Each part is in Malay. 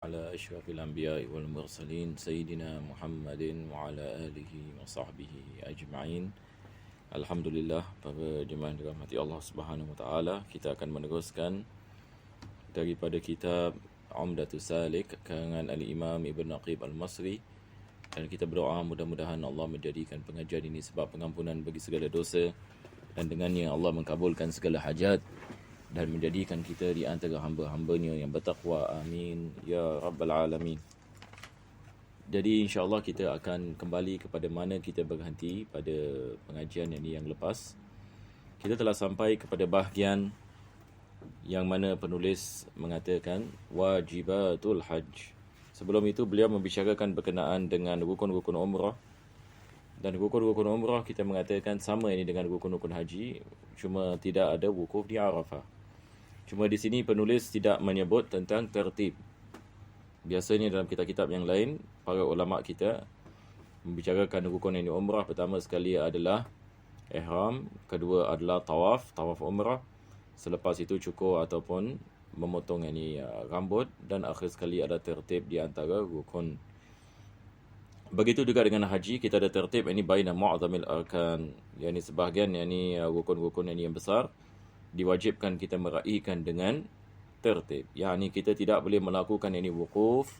على أشرف الأنبياء والمرسلين سيدنا محمد وعلى آله وصحبه أجمعين. Alhamdulillah, para jemaah yang dirahmati Allah Subhanahu Wa Taala, kita akan meneruskan daripada kitab Umdatus Salik karangan Al-Imam Ibn Aqib Al-Masri, dan kita berdoa mudah-mudahan Allah menjadikan pengajian ini sebab pengampunan bagi segala dosa, dan dengannya Allah mengkabulkan segala hajat dan menjadikan kita di antara hamba-hambanya yang bertakwa. Amin ya rabbal alamin. Jadi insya-Allah kita akan kembali kepada mana kita berhenti pada pengajian yang lepas. Kita telah sampai kepada bahagian yang mana penulis mengatakan wajibatul hajj. Sebelum itu beliau membicarakan berkenaan dengan rukun-rukun umrah. Dan rukun-rukun umrah kita mengatakan sama ini dengan rukun-rukun haji, cuma tidak ada wukuf di Arafah. Cuma di sini penulis tidak menyebut tentang tertib. Biasanya dalam kitab-kitab yang lain, para ulama kita membicarakan rukun yang di umrah. Pertama sekali adalah ihram, kedua adalah tawaf umrah. Selepas itu cukur ataupun memotong rambut, dan akhir sekali ada tertib di antara rukun. Begitu juga dengan haji, kita ada tertib ini baina mu'zamil arkan, yakni sebahagian rukun-rukun yang besar diwajibkan kita meraihkan dengan tertib. Yakni kita tidak boleh melakukan wukuf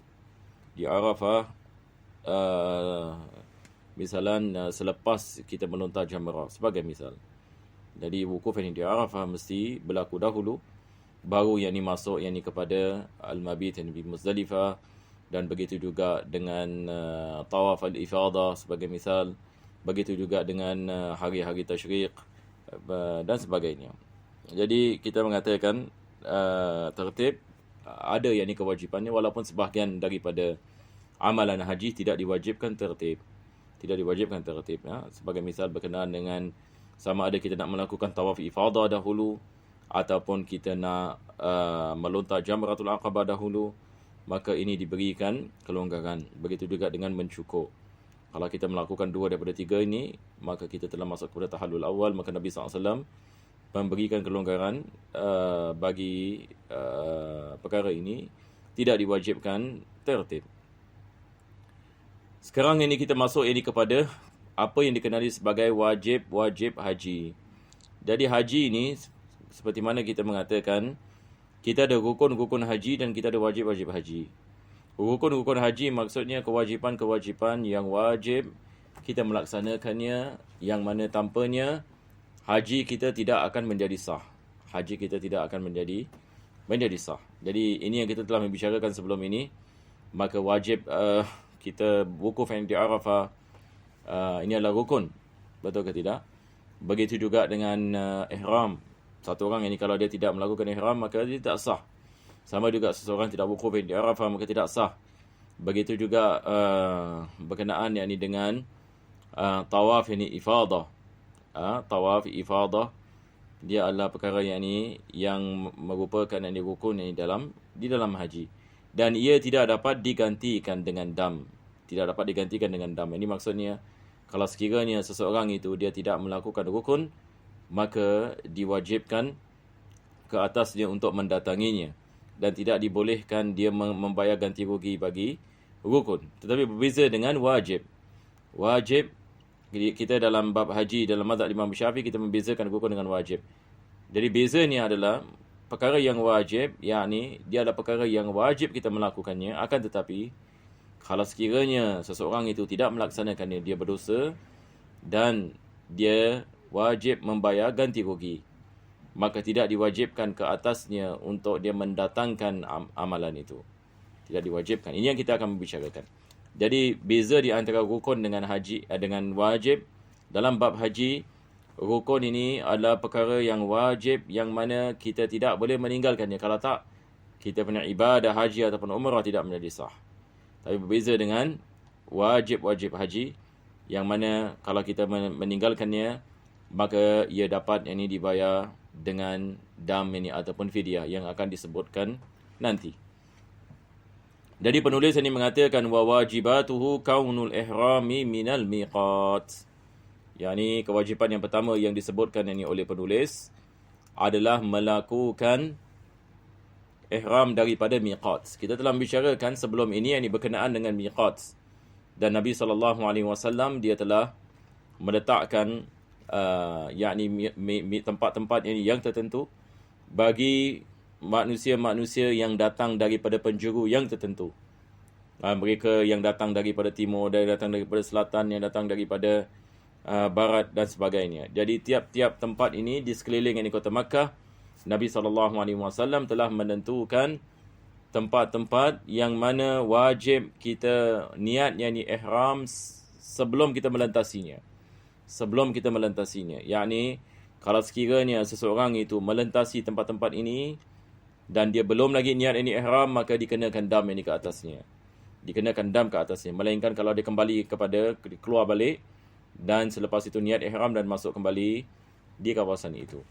di Arafah misalan selepas kita melontar jamrah sebagai misal. Jadi wukuf di Arafah mesti berlaku dahulu, baru masuk kepada al-mabit di Muzdalifah, dan begitu juga dengan tawaf al-ifadah sebagai misal, begitu juga dengan hari-hari tasyriq dan sebagainya. Jadi kita mengatakan tertib ada kewajipannya, walaupun sebahagian daripada amalan haji tidak diwajibkan tertib. Sebagai misal berkenaan dengan sama ada kita nak melakukan tawaf ifadah dahulu ataupun kita nak melontar jamratul aqabah dahulu, maka ini diberikan kelonggaran. Begitu juga dengan mencukur. Kalau kita melakukan dua daripada tiga ini, maka kita telah masuk kepada tahallul awal. Maka Nabi SAW memberikan kelonggaran bagi perkara ini, tidak diwajibkan tertib. Sekarang ini kita masuk kepada apa yang dikenali sebagai wajib haji. Jadi haji ini seperti mana kita mengatakan, kita ada rukun-rukun haji dan kita ada wajib haji. Rukun-rukun haji maksudnya kewajipan-kewajipan yang wajib kita melaksanakannya, yang mana tanpanya haji kita tidak akan menjadi sah. Sah. Jadi ini yang kita telah membicarakan sebelum ini. Maka wajib kita wukuf di Arafah, ini adalah rukun. Betul ke tidak? Begitu juga dengan ihram. Satu orang kalau dia tidak melakukan ihram, maka dia tak sah. Sama juga seseorang tidak wukuf di Arafah, maka tidak sah. Begitu juga berkenaan dengan tawaf ifadah. Tawaf ifadah, dia adalah perkara yang merupakan rukun di dalam haji, dan ia tidak dapat digantikan dengan dam. Ini maksudnya, kalau sekiranya seseorang itu dia tidak melakukan rukun, maka diwajibkan ke atasnya untuk mendatanginya, dan tidak dibolehkan dia membayar ganti rugi bagi rukun. Tetapi berbeza dengan wajib. Kita dalam bab haji, dalam mazhab Imam Syafi'i, kita membezakan rukun dengan wajib. Jadi bezanya adalah perkara yang wajib, yakni dia adalah perkara yang wajib kita melakukannya, akan tetapi kalau sekiranya seseorang itu tidak melaksanakannya, dia berdosa dan dia wajib membayar ganti rugi, maka tidak diwajibkan ke atasnya untuk dia mendatangkan amalan itu. Tidak diwajibkan. Ini yang kita akan membicarakan. Jadi beza di antara rukun dengan haji dengan wajib. Dalam bab haji, rukun ini adalah perkara yang wajib, yang mana kita tidak boleh meninggalkannya. Kalau tak, kita punya ibadah haji ataupun umrah tidak menjadi sah. Tapi berbeza dengan wajib haji, yang mana kalau kita meninggalkannya, maka ia dapat dibayar dengan dam ataupun fidyah yang akan disebutkan nanti. Jadi penulis ini mengatakan wa wajibatuhu kaunul ihrami minal miqat. Yani kewajipan yang pertama yang disebutkan oleh penulis adalah melakukan ihram daripada miqat. Kita telah membicarakan sebelum ini yang berkenaan dengan miqat. Dan Nabi SAW dia telah meletakkan tempat-tempat yang tertentu bagi manusia-manusia yang datang daripada penjuru yang tertentu. Mereka yang datang daripada timur, yang datang daripada selatan, yang datang daripada barat dan sebagainya. Jadi tiap-tiap tempat ini di sekeliling kota Makkah, Nabi SAW telah menentukan tempat-tempat yang mana wajib kita niat ihram sebelum kita melintasinya. Yakni kalau sekiranya seseorang itu melintasi tempat-tempat ini dan dia belum lagi niat ihram, maka dikenakan dam ke atasnya. Melainkan kalau dia kembali keluar balik dan selepas itu niat ihram dan masuk kembali di kawasan itu.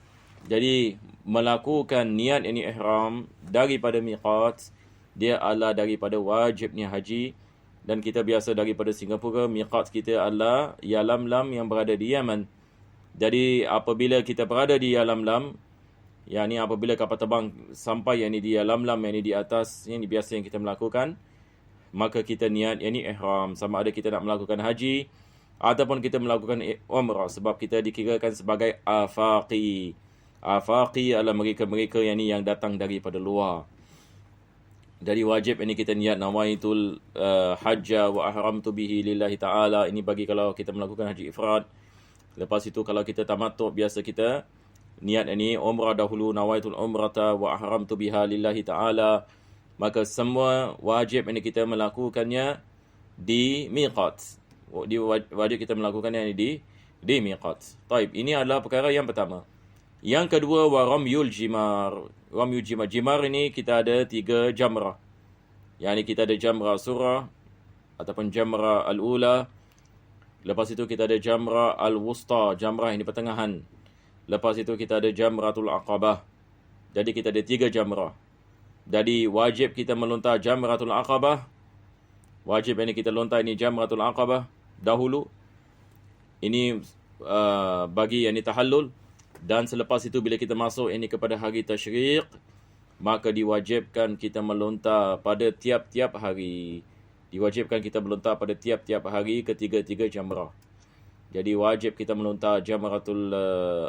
Jadi melakukan niat ihram daripada miqat, dia adalah daripada wajibnya haji. Dan kita biasa daripada Singapura, miqat kita adalah Yalamlam yang berada di Yaman. Jadi apabila kita berada di Yalamlam, apabila kapal terbang sampai di Yalamlam, di atas, ini biasa yang kita melakukan, maka kita niat ihram, sama ada kita nak melakukan haji ataupun kita melakukan umrah, sebab kita dikirakan sebagai afaqi. Afaqi adalah mereka-mereka yang datang daripada luar. Jadi wajib kita niat nawaitul hajja wa ahramtu bihi lillahi ta'ala. Ini bagi kalau kita melakukan haji ifrad. Lepas itu kalau kita tamattu, biasa kita niat umrah dahulu, nawaitul umrata wa ahramtu biha lillahi ta'ala. Maka semua wajib kita melakukannya di miqat. Wajib kita melakukannya di miqat. Taib, ini adalah perkara yang pertama. Yang kedua, wa ramyul jimar. Ramyul jimar. Jimar ini kita ada 3 jamrah. Kita ada jamrah surah ataupun jamrah al-ula. Lepas itu kita ada jamrah al-wusta, jamrah yang di pertengahan. Lepas itu kita ada jamratul aqabah. Jadi kita ada 3 jamrah. Jadi wajib kita melontar jamratul aqabah. Wajib kita lontar jamratul aqabah dahulu. Ini bagi tahallul. Dan selepas itu bila kita masuk kepada hari tasyriq, maka diwajibkan kita melontar pada tiap-tiap hari. Ketiga-tiga jamrah. Jadi wajib kita melontar jamratul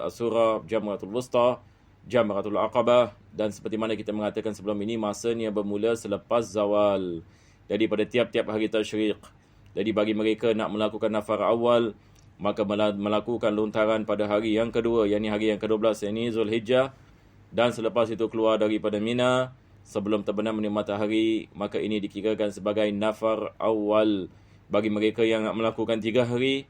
asura, jamratul wusta, jamratul aqabah, dan seperti mana kita mengatakan sebelum ini, masanya bermula selepas zawal. Jadi pada tiap-tiap hari tasyriq. Jadi bagi mereka nak melakukan nafar awal, maka melakukan lontaran pada hari yang kedua, hari yang ke-12, Zulhijjah. Dan selepas itu keluar daripada Mina sebelum terbenam matahari, maka ini dikirakan sebagai nafar awal. Bagi mereka yang nak melakukan 3 hari,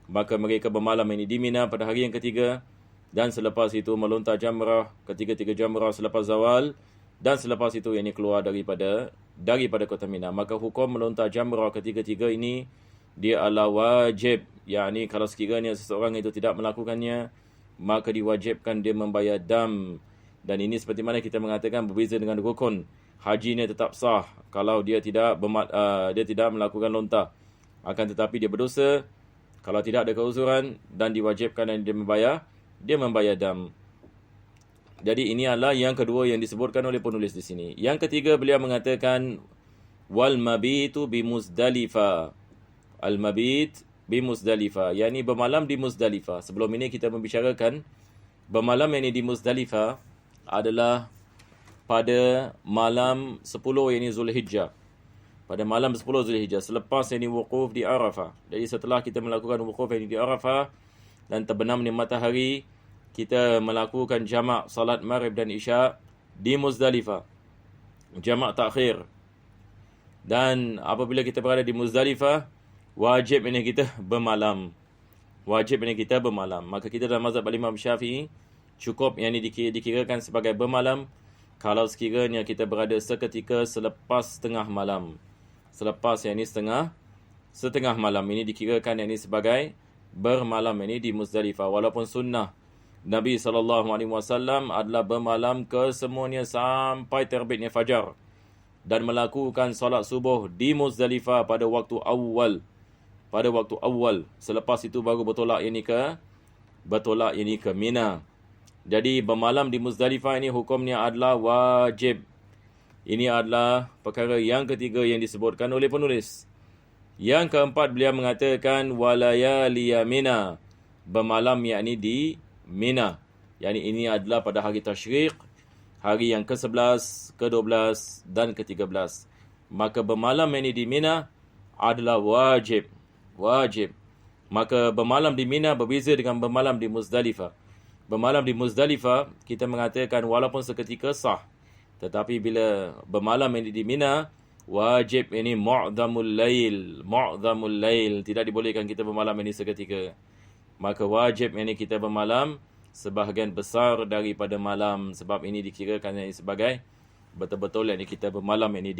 maka mereka bermalam di Mina pada hari yang ketiga. Dan selepas itu melontar jamrah, ketiga-tiga jamrah selepas zawal. Dan selepas itu keluar daripada kota Mina. Maka hukum melontar jamrah ketiga-tiga ini, dia adalah wajib. Kalau sekiranya seseorang itu tidak melakukannya, maka diwajibkan dia membayar dam. Dan ini seperti mana kita mengatakan berbeza dengan rukun. Haji ini tetap sah kalau dia tidak melakukan lontar. Akan tetapi dia berdosa kalau tidak ada keuzuran, dan diwajibkan dan dia membayar dam. Jadi ini adalah yang kedua yang disebutkan oleh penulis di sini. Yang ketiga, beliau mengatakan wal mabitu bi Muzdalifah. Al mabit bi Muzdalifah, bermalam di Muzdalifah. Sebelum ini kita membicarakan bermalam di Muzdalifah adalah pada malam 10 Zulhijjah. Pada malam 10 Zulhijjah, selepas wukuf di Arafah. Jadi setelah kita melakukan wukuf di Arafah dan terbenam matahari, kita melakukan jamak salat Maghrib dan Isya di Muzdalifah. Jamak takhir. Dan apabila kita berada di Muzdalifah, wajib kita bermalam. Maka kita dalam mazhab Imam Syafi'i, cukup dikirakan sebagai bermalam kalau sekiranya kita berada seketika selepas setengah malam. Selepas setengah malam ini dikirakan sebagai bermalam di Muzdalifah. Walaupun sunnah Nabi SAW adalah bermalam kesemuanya sampai terbitnya fajar dan melakukan solat subuh di Muzdalifah pada waktu awal. Selepas itu baru bertolak ke Mina. Jadi bermalam di Muzdalifah ini hukumnya adalah wajib. Ini adalah perkara yang ketiga yang disebutkan oleh penulis. Yang keempat, beliau mengatakan walayaliya Mina, bermalam yakni di Mina. Yani ini adalah pada hari tasyrik, hari yang ke-11, ke-12 dan ke-13. Maka bermalam yakni di Mina adalah wajib. Maka bermalam di Mina berbeza dengan bermalam di Muzdalifah. Bermalam di Muzdalifah kita mengatakan walaupun seketika sah. Tetapi bila bermalam ini di Mina, wajib ini mu'dhamul lail. Tidak dibolehkan kita bermalam ini seketika. Maka wajib ini kita bermalam sebahagian besar daripada malam. Sebab ini dikirakan ini sebagai betul-betul ini kita bermalam ini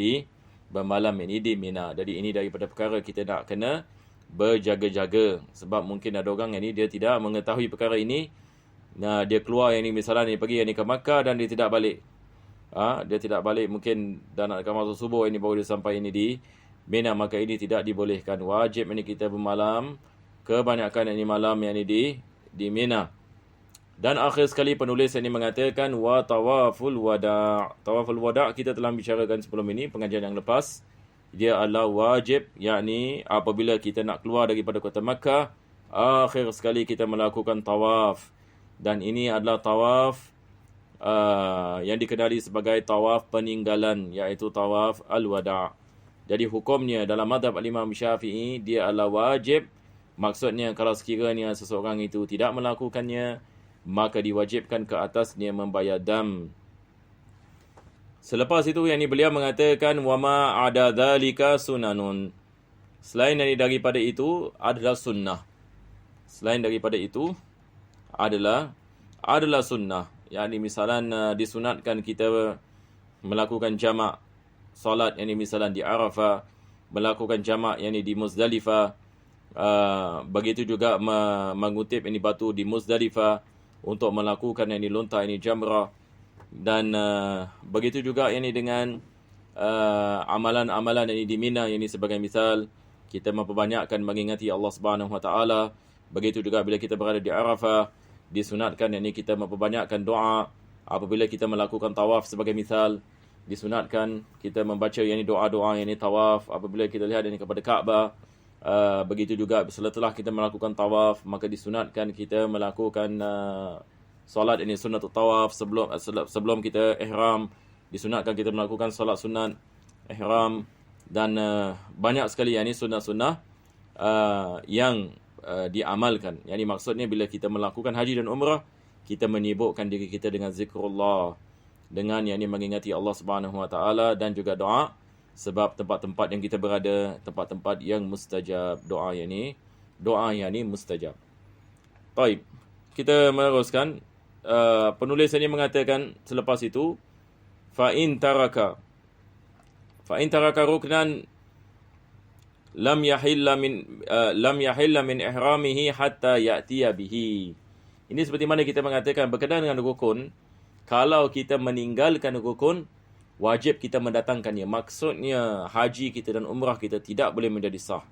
di Mina. Jadi ini daripada perkara kita nak kena berjaga-jaga. Sebab mungkin ada orang ini dia tidak mengetahui perkara ini. Nah, dia keluar yang ni misalnya dia pergi yang ni ke Makkah dan dia tidak balik. Dia tidak balik mungkin dan nak masuk subuh ini baru dia sampai ini di Mina, maka ini tidak dibolehkan. Wajib ini kita bermalam kebanyakan ini malam yang ini di Mina. Dan akhir sekali penulis ini mengatakan wa tawaful wada'. Tawaful wada' kita telah bicarakan sebelum ini pengajian yang lepas. Dia adalah wajib, yakni apabila kita nak keluar daripada kota Makkah, akhir sekali kita melakukan tawaf. Dan ini adalah tawaf yang dikenali sebagai tawaf peninggalan, iaitu tawaf al-wada'. Jadi hukumnya dalam mazhab Imam Syafi'i dia adalah wajib. Maksudnya kalau sekiranya seseorang itu tidak melakukannya, maka diwajibkan ke atasnya membayar dam. Selepas itu yang ini beliau mengatakan wama ada dzalika sunanun. Selain daripada itu adalah sunnah. Selain daripada itu adalah sunnah. Yani misalnya disunatkan kita melakukan jamak solat, yani misalnya di Arafah, melakukan jamak yani di Muzdalifah. Begitu juga mengutip ini batu di Muzdalifah untuk melakukan ini lontar ini jamrah. Dan begitu juga ini dengan amalan-amalan ini di Mina, ini sebagai misal kita memperbanyakkan mengingati Allah Subhanahu Wa Taala. Begitu juga bila kita berada di Arafah, disunatkan yakni kita memperbanyakkan doa. Apabila kita melakukan tawaf sebagai misal, disunatkan kita membaca yakni doa-doa yakni tawaf apabila kita lihat yakni kepada Kaabah. Begitu juga setelah kita melakukan tawaf, maka disunatkan kita melakukan solat ini sunnatul tawaf sebelum kita ihram. Disunatkan kita melakukan solat sunat ihram. Dan banyak sekali yakni sunnah-sunnah yang diamalkan. Yani maksudnya bila kita melakukan haji dan umrah, kita menyibukkan diri kita dengan zikrullah, dengan yakni mengingati Allah Subhanahu Wa Taala dan juga doa. Sebab tempat-tempat yang kita berada, tempat-tempat yang mustajab, doa yakni mustajab. Baik, kita meneruskan. Penulis ini mengatakan selepas itu fa in taraka ruknan lam yahilla min ihramihi hatta ya'tiya bihi. Ini seperti mana kita mengatakan berkenaan dengan rukun, kalau kita meninggalkan rukun, wajib kita mendatangkannya. Maksudnya haji kita dan umrah kita tidak boleh menjadi sah.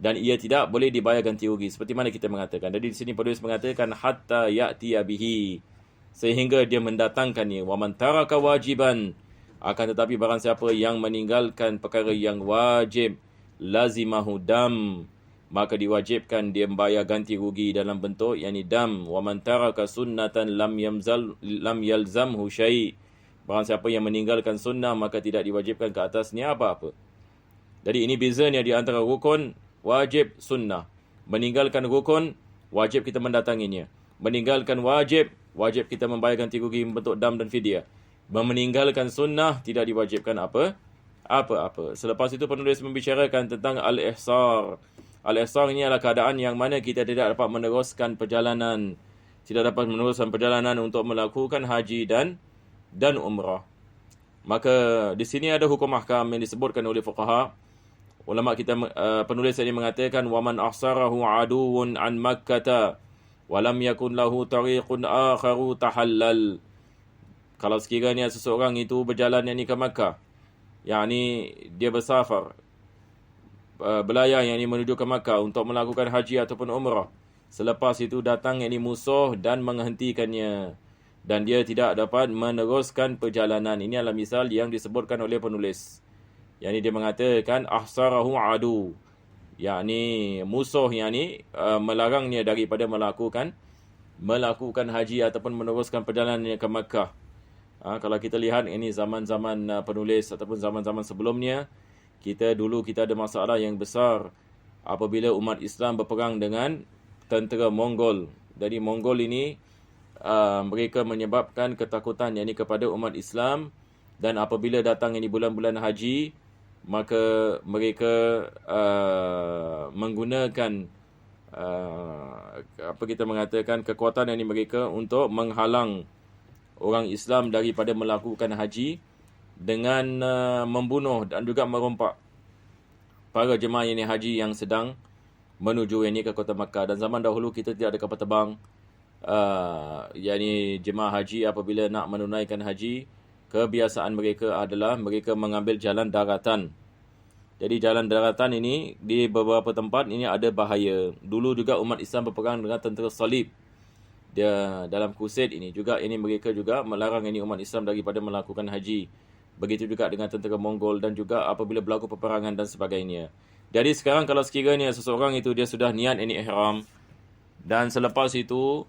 Dan ia tidak boleh dibayar ganti rugi. Seperti mana kita mengatakan. Jadi di sini penulis mengatakan hatta ya'tiya bihi, sehingga dia mendatangkannya. Wa man taraka wajiban, akan tetapi barang siapa yang meninggalkan perkara yang wajib, lazimahu dam, maka diwajibkan dia membayar ganti rugi dalam bentuk yakni dam. Wa man taraka sunnatan lam yalzamhu syai', barang siapa yang meninggalkan sunnah maka tidak diwajibkan ke atasnya apa-apa. Jadi ini bezanya di antara rukun, wajib, sunnah. Meninggalkan rukun, wajib kita mendatanginya. Meninggalkan wajib kita membayar ganti rugi bentuk dam dan fidyah. Meninggalkan sunnah tidak diwajibkan apa-apa. Selepas itu penulis membicarakan tentang al-ihsar. Al-ihsar ini adalah keadaan yang mana kita tidak dapat meneruskan perjalanan. Tidak dapat meneruskan perjalanan untuk melakukan haji dan umrah. Maka di sini ada hukum ahkam yang disebutkan oleh fuqaha. Ulama kita, penulis ini mengatakan waman ahsarahu aduun an makkata wa lam yakun lahu tariqun akharu tahallal. Kalau sekiranya seseorang itu berjalan yakni ke Makkah, yakni dia bersafar belayar yakni menuju ke Makkah untuk melakukan haji ataupun umrah. Selepas itu datang yakni musuh dan menghentikannya. dan dia tidak dapat meneruskan perjalanan. Ini adalah misal yang disebutkan oleh penulis. Yang ini dia mengatakan ahsarahu adu, yakni musuh yang ni melarangnya daripada melakukan haji ataupun meneruskan perjalanannya ke Makkah. Kalau kita lihat ini zaman-zaman penulis ataupun zaman-zaman sebelumnya, kita ada masalah yang besar apabila umat Islam berperang dengan tentera Mongol. Jadi Mongol ini mereka menyebabkan ketakutan yakni kepada umat Islam, dan apabila datang ini bulan-bulan haji, maka mereka menggunakan kekuatan yang mereka untuk menghalang orang Islam daripada melakukan haji dengan membunuh dan juga merompak para jemaah yang haji yang sedang menuju ini ke kota Makkah. Dan zaman dahulu kita tidak ada kapal terbang. Yakni jemaah haji apabila nak menunaikan haji, kebiasaan mereka adalah mereka mengambil jalan daratan. Jadi jalan daratan ini di beberapa tempat ini ada bahaya. Dulu juga umat Islam berperang dengan tentera salib. Dia dalam crusade ini juga mereka juga melarang ini umat Islam daripada melakukan haji. Begitu juga dengan tentera Mongol, dan juga apabila berlaku peperangan dan sebagainya. Jadi sekarang kalau sekiranya seseorang itu dia sudah niat ini ihram, dan selepas itu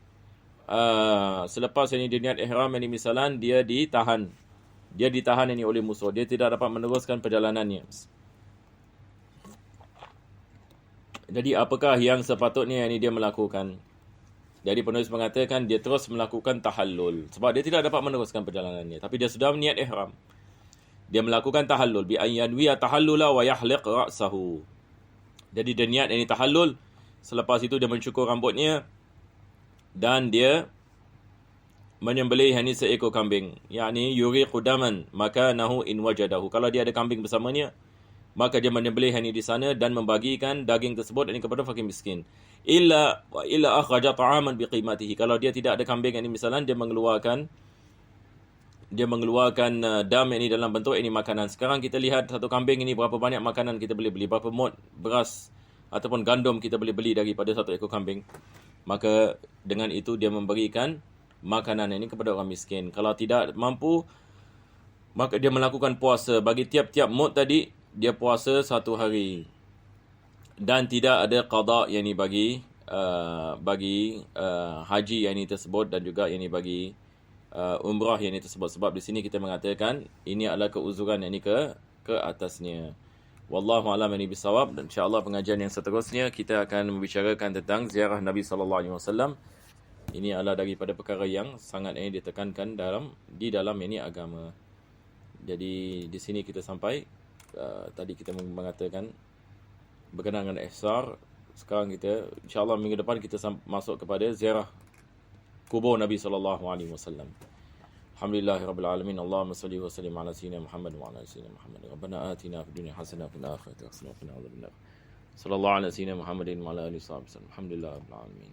selepas ini dia niat ihram ini misalan dia ditahan ini oleh musuh, dia tidak dapat meneruskan perjalanannya. Jadi apakah yang sepatutnya yang dia melakukan? Jadi penulis mengatakan dia terus melakukan tahallul, sebab dia tidak dapat meneruskan perjalanannya, tapi dia sudah niat ihram. Dia melakukan tahallul bi an yanwiya tahallula wa yahliq ra'sahu. Jadi dia niat ini tahallul, selepas itu dia mencukur rambutnya dan dia menyembelih ini seekor kambing, yakni yuriqu daman makanahu in wajadahu. Kalau dia ada kambing bersamanya, maka dia menyembelih ini di sana dan membagikan daging tersebut ini kepada fakir miskin. Illa akhraja ta'aman biqimatihi. Kalau dia tidak ada kambing ini misalnya dia mengeluarkan dam ini dalam bentuk ini makanan. Sekarang kita lihat satu kambing ini berapa banyak makanan kita boleh beli, berapa mot beras ataupun gandum kita boleh beli daripada satu ekor kambing. Maka dengan itu dia memberikan makanan ini kepada orang miskin. Kalau tidak mampu, maka dia melakukan puasa. Bagi tiap-tiap mot tadi dia puasa 1 hari, dan tidak ada qada yang ini bagi haji yang ini tersebut, dan juga yang ini bagi umrah yang ini tersebut. Sebab di sini kita mengatakan ini adalah keuzuran yang ini ke atasnya. Wallahu a'lam bishawab. Dan insya-Allah pengajian yang seterusnya kita akan membicarakan tentang ziarah Nabi sallallahu alaihi wasallam. Ini adalah daripada perkara yang sangat ini ditekankan di dalam ini agama. Jadi di sini kita sampai. Tadi kita mengatakan berkenaan dengan ihsar. Sekarang kita insya-Allah minggu depan kita masuk kepada ziarah kubur Nabi sallallahu alaihi wasallam. Alhamdulillahirabbil alamin. Allahumma shalli wa sallim ala sayyidina Muhammad wa ala sayyidina Muhammad. Rabbana atina fid dunya hasanah wa fil akhirati hasanah wa qina adzabannar. Sallallahu ala sayyidina Muhammadin wa ala alihi wasallam. Alhamdulillahirabbil alamin.